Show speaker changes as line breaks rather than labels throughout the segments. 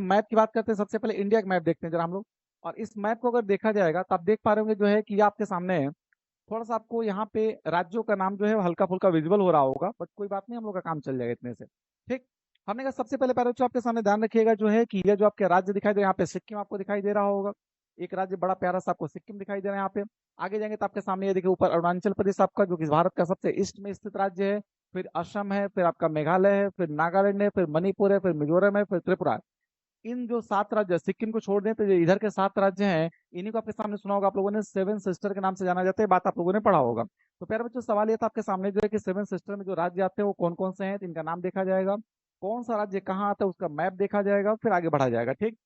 Map की बात करते हैं, सबसे पहले इंडिया का मैप देखते हैं जरा हम लोग। और इस मैप को अगर देखा जाएगा तो आप देख पा रहे होंगे जो है कि ये आपके सामने है। थोड़ा सा आपको यहाँ पे राज्यों का नाम जो है हल्का फुल्का विजिबल हो रहा होगा, बट कोई बात नहीं, हम लोग का काम चल जाएगा इतने से। ठीक। हमने कहा सबसे पहले पैरा आपके सामने ध्यान रखिएगा जो है कि ये जो आपके राज्य दिखाई दे रहे हैं, यहाँ पे सिक्किम आपको दिखाई दे रहा होगा। एक राज्य बड़ा प्यारा सा आपको सिक्किम दिखाई दे रहा है यहाँ पे। आगे जाएंगे तो आपके सामने ये देखिए ऊपर अरुणाचल प्रदेश आपका, जो कि भारत का सबसे ईस्ट में स्थित राज्य है। फिर असम है, फिर आपका मेघालय है, फिर नागालैंड है, फिर मणिपुर है, फिर मिजोरम है, फिर त्रिपुरा है। इन जो 7 राज्य, सिक्किम को छोड़ दें तो जो इधर के 7 राज्य हैं, इन्हीं को आपके सामने सुना होगा आप लोगों ने, सेवन सिस्टर के नाम से जाना जाता है, बात आप लोगों ने पढ़ा होगा। तो प्यारे बच्चों, सवाल ये था आपके सामने जो है कि सेवन सिस्टर में जो राज्य आते हैं वो कौन कौन से हैं, तो इनका नाम देखा जाएगा। कौन सा राज्य कहाँ आता है उसका मैप देखा जाएगा, फिर आगे बढ़ा जाएगा। ठीक।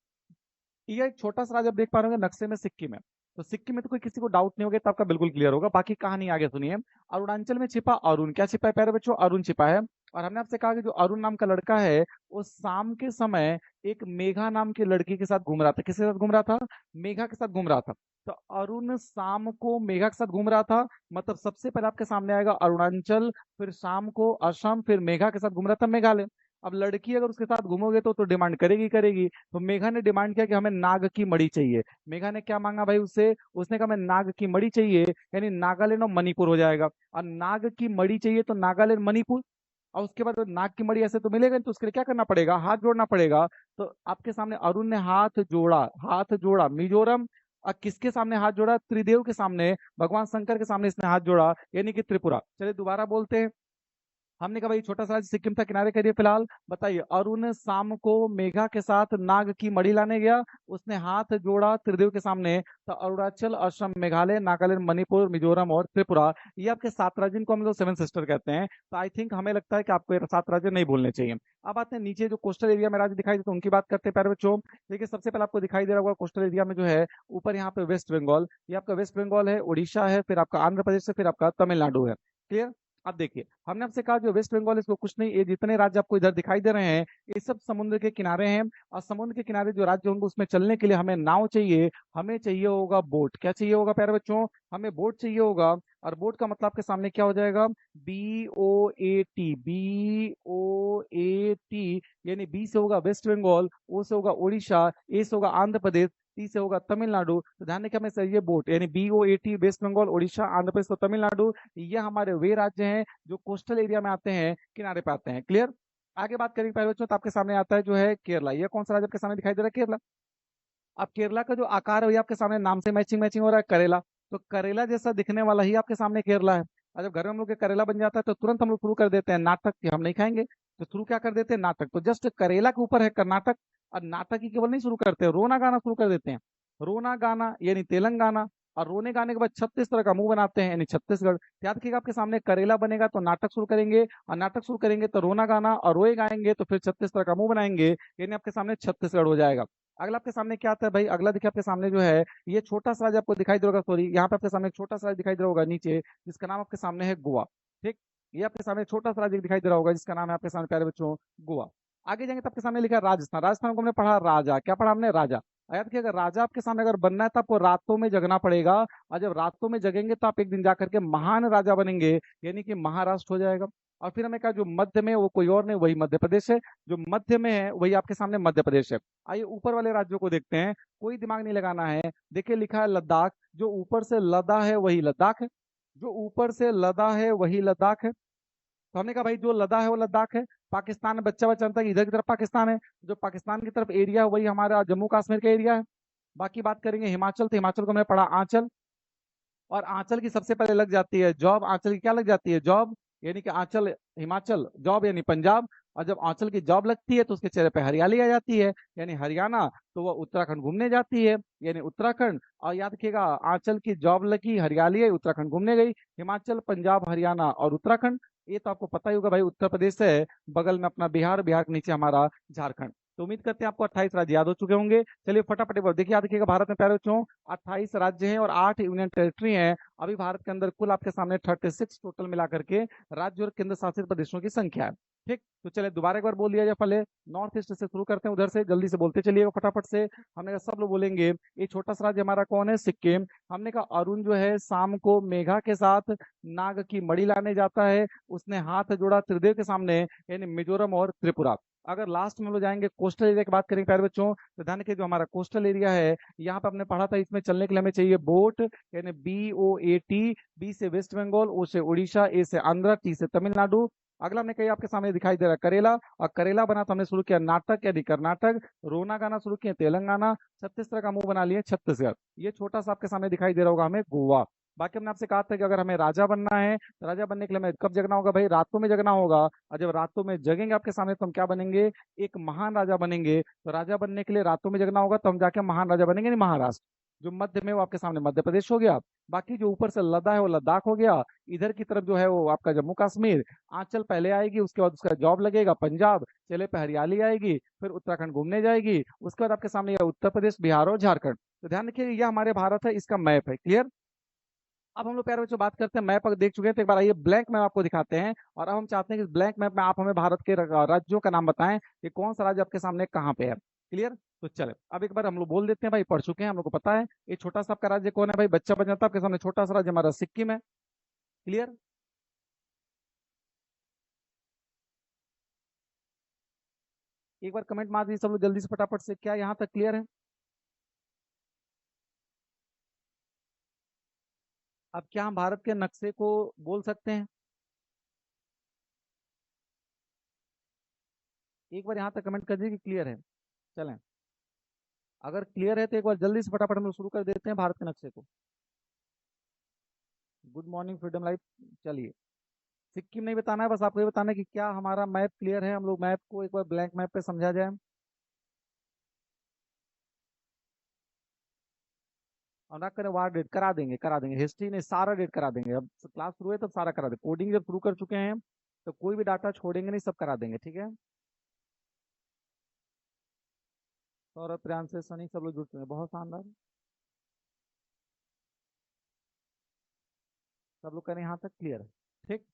ये एक छोटा सा राज्य आप देख पा रहे होंगे नक्शे में, सिक्किम है। तो सिक्किम में तो कोई किसी को डाउट नहीं होगा, तो आपका बिल्कुल क्लियर होगा। बाकी कहानी आगे सुनिए। अरुणाचल में छिपा अरुण, क्या छिपा है प्यारे बच्चों? अरुण छिपा है। और हमने आपसे कहा कि जो अरुण नाम का लड़का है, वो शाम के समय एक मेघा नाम की लड़की के साथ घूम रहा था। किसके साथ घूम रहा था? मेघा के साथ घूम रहा था। तो अरुण शाम को मेघा के साथ घूम रहा था, मतलब सबसे पहले आपके सामने आएगा अरुणाचल, फिर शाम को असम, फिर मेघा के साथ घूम रहा था मेघालय। अब लड़की अगर उसके साथ घूमोगे तो डिमांड करेगी करेगी। तो मेघा ने डिमांड किया कि हमें नाग की मड़ी चाहिए। मेघा ने क्या मांगा भाई उससे? उसने कहा हमें नाग की मड़ी चाहिए, यानी नागालैंड और मणिपुर हो जाएगा। और नाग की मड़ी चाहिए तो नागालैंड मणिपुर। और उसके बाद नाग की मड़ी ऐसे तो मिलेगा नहीं, तो उसके लिए क्या करना पड़ेगा? हाथ जोड़ना पड़ेगा। तो आपके सामने अरुण ने हाथ जोड़ा, हाथ जोड़ा मिजोरम। और किसके सामने हाथ जोड़ा? त्रिदेव के सामने, भगवान शंकर के सामने इसने हाथ जोड़ा, यानी कि त्रिपुरा। चलिए दोबारा बोलते हैं। हमने कहा भाई छोटा सा राज्य सिक्किम था, किनारे करिए फिलहाल। बताइए, अरुण शाम को मेघा के साथ नाग की मड़ी लाने गया, उसने हाथ जोड़ा त्रिदेव के सामने। तो अरुणाचल, असम, मेघालय, नागालैंड, मणिपुर, मिजोरम और त्रिपुरा, ये आपके 7 राज्य, इनको हम लोग सेवन सिस्टर कहते हैं। तो आई थिंक हमें लगता है कि आपको ये 7 राज्य नहीं भूलने चाहिए। अब आते हैं नीचे जो कोस्टल एरिया में राज्य दिखाई देते हैं उनकी बात करते हैं प्यारे बच्चों। देखिए सबसे पहले आपको दिखाई दे रहा होगा कोस्टल एरिया में जो है ऊपर यहाँ पे वेस्ट बंगाल, ये आपका वेस्ट बंगाल है, उड़ीसा है, फिर आपका आंध्र प्रदेश है, फिर आपका तमिलनाडु है। क्लियर? अब देखिए, हमने आपसे कहा जो वेस्ट बंगाल, इसको कुछ नहीं, ये जितने राज्य आपको इधर दिखाई दे रहे हैं ये सब समुद्र के किनारे हैं। और समुद्र के किनारे जो राज्य होंगे उसमें चलने के लिए हमें नाव चाहिए, हमें चाहिए होगा बोट। क्या चाहिए होगा प्यारे बच्चों? हमें बोट चाहिए होगा। और बोट का मतलब आपके सामने क्या हो जाएगा? BOAT, BOAT, यानी बी से होगा वेस्ट बंगाल, ओ से होगा उड़ीसा, ए से होगा आंध्र प्रदेश, टी से होगा तमिलनाडु। तो ध्यान रखिए, हमें चाहिए बोट, यानी BOAT, वेस्ट बंगाल, उड़ीसा, आंध्र प्रदेश और तमिलनाडु। ये हमारे वे राज्य हैं जो कोस्टल एरिया में आते हैं, किनारे पे आते हैं। क्लियर? आगे बात करेंगे पहले बच्चों, तो आपके सामने आता है जो है केरला। ये कौन सा राज्य आपके सामने दिखाई दे रहा है? केरला। अब केरला का जो आकार है वही आपके सामने नाम से मैचिंग मैचिंग हो रहा है, करेला। तो करेला जैसा दिखने वाला ही आपके सामने केरला है। और जब घर में हम लोग के करेला बन जाता है तो तुरंत हम लोग शुरू कर देते हैं नाटक कि हम नहीं खाएंगे। तो शुरू क्या कर देते हैं? नाटक। तो जस्ट करेला के ऊपर है कर्नाटक, और नाटक ही केवल नहीं शुरू करते, रोना गाना शुरू कर देते हैं। रोना गाना यानी तेलंगाना। और रोने गाने के बाद 36 तरह का मुंह बनाते हैं, यानी छत्तीसगढ़। तो याद रखिएगा, आपके सामने करेला बनेगा तो नाटक शुरू करेंगे, और नाटक शुरू करेंगे तो रोना गाना, और रोए गाएंगे तो फिर 36 तरह का मुंह बनाएंगे, यानी आपके सामने छत्तीसगढ़ हो जाएगा। अगला आपके सामने क्या आता है भाई? अगला देखिए आपके सामने जो है ये छोटा सा राज्य आपको दिखाई दे रहा होगा, सॉरी यहाँ पे आपके सामने एक छोटा सा राज्य दिखाई दे रहा होगा नीचे, जिसका नाम आपके सामने है गोवा। ठीक। ये आपके सामने छोटा सा राज्य दिखाई दे रहा होगा जिसका नाम है आपके सामने प्यारे बच्चों गोवा। आगे जाएंगे तो आपके सामने लिखा है राजस्थान। राजस्थान को हमने पढ़ा राजा। क्या पढ़ा हमने? राजा। याद रखिए, अगर राजा आपके सामने अगर बनना है तो आपको रातों में जगना पड़ेगा। और जब रातों में जगेंगे तो आप एक दिन जाकर के महान राजा बनेंगे, यानी कि महाराष्ट्र हो जाएगा। और फिर हमें कहा जो मध्य में, वो कोई और नहीं, वही मध्य प्रदेश है। जो मध्य में है वही आपके सामने मध्य प्रदेश है। आइए ऊपर वाले राज्यों को देखते हैं, कोई दिमाग नहीं लगाना है। देखिए लिखा है लद्दाख। जो ऊपर से लदा है वही लद्दाख है, जो ऊपर से लदा है वही लद्दाख है। तो हमने कहा भाई जो लदा है वो लद्दाख है। पाकिस्तान में बच्चा बच्चा जानता है कि इधर की तरफ पाकिस्तान है, जो पाकिस्तान की तरफ एरिया है वही हमारा जम्मू कश्मीर का एरिया है। बाकी बात करेंगे हिमाचल, तो हिमाचल को हमने पढ़ा आंचल। और आंचल की सबसे पहले लग जाती है जॉब। आंचल की क्या लग जाती है? जॉब, यानी कि आंचल हिमाचल, जॉब यानी पंजाब। और जब आंचल की जॉब लगती है तो उसके चेहरे पे हरियाली आ जाती है, यानी हरियाणा। तो वह उत्तराखंड घूमने जाती है, यानी उत्तराखंड। और याद रखिएगा, आंचल की जॉब लगी, हरियाली है, उत्तराखंड घूमने गई। हिमाचल, पंजाब, हरियाणा और उत्तराखंड। ये तो आपको पता ही होगा भाई, उत्तर प्रदेश है, बगल में अपना बिहार, बिहार के नीचे हमारा झारखंड। तो उम्मीद करते हैं आपको 28 राज्य याद हो चुके होंगे। चलिए फटाफट एक बार देखिए, याद रखिएगा, भारत में प्यारे बच्चों 28 राज्य हैं और 8 यूनियन टेरिटरी हैं। अभी भारत के अंदर कुल आपके सामने 36 टोटल मिलाकर के राज्य और केंद्र शासित प्रदेशों की संख्या है। ठीक। तो चलिए दोबारा एक बार बोल दिया जाए, पहले नॉर्थ ईस्ट से शुरू करते हैं, उधर से जल्दी से बोलते चलिएगा फटाफट से। हमने कहा सब लोग बोलेंगे। ये छोटा सा राज्य हमारा कौन है? सिक्किम। हमने कहा अरुण जो है शाम को मेघा के साथ नाग की मड़ी लाने जाता है, उसने हाथ जोड़ा त्रिदेव के सामने, यानी मिजोरम और त्रिपुरा। अगर लास्ट में हम लोग जाएंगे कोस्टल एरिया की बात करेंगे प्यारे बच्चों, तो ध्यान रखिए जो हमारा कोस्टल एरिया है यहाँ पे हमने पढ़ा था, इसमें चलने के लिए हमें चाहिए बोट, यानी BOAT। बी से वेस्ट बंगाल, ओ से उड़ीसा, ए से आंध्र, टी से तमिलनाडु। अगला हमने कही आपके सामने दिखाई दे रहा है करेला, और करेला बना तो हमने शुरू किया नाटक यानी कर्नाटक, रोना गाना शुरू किया तेलंगाना, छत्तीसगढ़ का मुंह बना लिए छत्तीसगढ़। ये छोटा सा आपके सामने दिखाई दे रहा होगा हमें गोवा। बाकी हमने आपसे कहा था कि अगर हमें राजा बनना है तो राजा बनने के लिए हमें कब जगना होगा भाई, रातों में जगना होगा। और जब रातों में जगेंगे आपके सामने तो हम क्या बनेंगे, एक महान राजा बनेंगे। तो राजा बनने के लिए रातों में जगना होगा तो हम जाके महान राजा बनेंगे, नहीं महाराष्ट्र। जो मध्य में वो आपके सामने मध्य प्रदेश हो गया। बाकी जो ऊपर से लद्दाख है वो लद्दाख हो गया। इधर की तरफ जो है वो आपका जम्मू कश्मीर। आंचल पहले आएगी, उसके बाद उसका जॉब लगेगा पंजाब, चले पे हरियाली आएगी, फिर उत्तराखंड घूमने जाएगी, उसके बाद आपके सामने यह उत्तर प्रदेश, बिहार और झारखंड। तो ध्यान रखिए यह हमारे भारत है, इसका मैप है। क्लियर। अब हम लोग प्यारे बच्चों बात करते हैं, मैप अगर देख चुके हैं तो एक बार आइए ब्लैंक मैप आपको दिखाते हैं। और अब हम चाहते हैं कि इस ब्लैंक मैप में आप हमें भारत के राज्यों का नाम बताएं कि कौन सा राज्य आपके सामने कहाँ पे है। क्लियर। तो चले अब एक बार हम लोग बोल देते हैं भाई, पढ़ चुके हैं, हम लोग को पता है ये छोटा सा आपका राज्य कौन है भाई, बच्चा बन जाता है आपके सामने, छोटा सा राज्य हमारा सिक्किम है। क्लियर। एक बार कमेंट मार दीजिए सब लोग जल्दी से फटाफट से, क्या यहाँ तक क्लियर है। अब क्या हम भारत के नक्शे को बोल सकते हैं। एक बार यहाँ तक कमेंट कर दीजिए कि क्लियर है। चलें, अगर क्लियर है तो एक बार जल्दी से फटाफट हम लोग शुरू कर देते हैं भारत के नक्शे को। Good morning freedom life. चलिए, सिक्किम नहीं बताना है, बस आपको ये बताना है कि क्या हमारा मैप क्लियर है। हम लोग मैप को एक बार ब्लैंक मैप पे समझा जाए। और ना करें वार डेट करा देंगे, करा देंगे, हिस्ट्री नहीं सारा डेट करा देंगे। अब क्लास शुरू है तब सारा करा देंगे, कोडिंग जब शुरू कर चुके हैं तो कोई भी डाटा छोड़ेंगे नहीं, सब करा देंगे। ठीक है। सौरभ, प्रियांश, सनी सब लोग जुड़ चुके हैं, बहुत शानदार। सब लोग करें यहाँ तक क्लियर है। ठीक।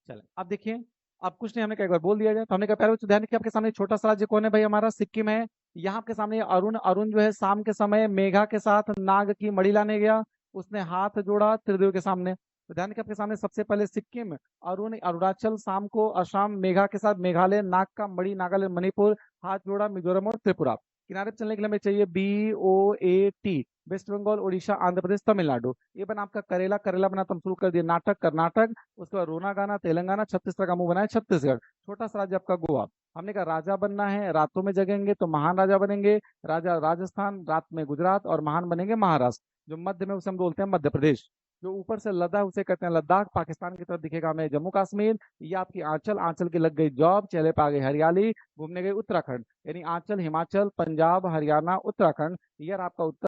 चले अब देखिए, अब कुछ नहीं, हमने कहा एक बार बोल दिया जाए। तो हमने कहा पहले तो ध्यान रखिए आपके सामने छोटा सा राज्य कौन है भाई, हमारा सिक्किम है। यहाँ आपके सामने अरुण, अरुण जो है शाम के समय मेघा के साथ नाग की मणि लाने गया, उसने हाथ जोड़ा त्रिदेव के सामने। तो ध्यान रखिए आपके सामने सबसे पहले सिक्किम, अरुण अरुणाचल, शाम को असम मेघा के साथ मेघालय, नाग का मणि नागालैंड मणिपुर, हाथ जोड़ा मिजोरम और त्रिपुरा। किनारे पे चलने के लिए हमें चाहिए BOAT, वेस्ट बंगाल, उड़ीसा, आंध्र प्रदेश, तमिलनाडु। ये बना आपका करेला, करेला बना तो हम शुरू कर दिए नाटक कर्नाटक, उसके बाद रोना गाना तेलंगाना, छत्तीसगढ़ का मुंह बनाया छत्तीसगढ़, छोटा सा राज्य आपका गोवा। हमने कहा राजा बनना है, रातों में जगेंगे तो महान राजा बनेंगे, राजा राजस्थान, रात में गुजरात और महान बनेंगे महाराष्ट्र। जो मध्य में उसे हम बोलते हैं मध्य प्रदेश। जो ऊपर से लद्दाख उसे कहते हैं लद्दाख, पाकिस्तान की तरफ दिखेगा हमें जम्मू कश्मीर। ये आपकी आंचल, आंचल की लग गई जॉब, चेहरे पे आ गई हरियाली, घूमने गई उत्तराखंड, यानी आंचल हिमाचल पंजाब हरियाणा उत्तराखंड। ये रहा आपका उत्तर